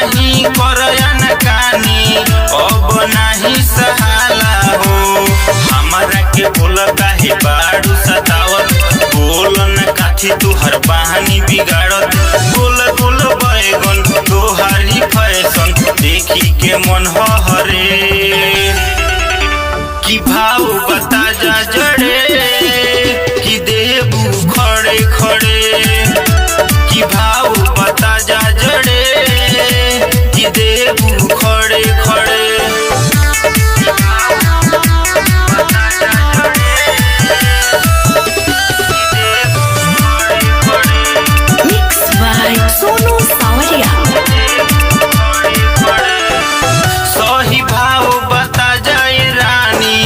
नाही करया न कानी अब नाही सहाला हो। हमारा के बोलता है बाड़ू सतावत बोल न काठी तुहर बहानी बिगाड़त गोल गोल बैगन तोहारी फैशन देखी के मन हरे कि भाव बता जा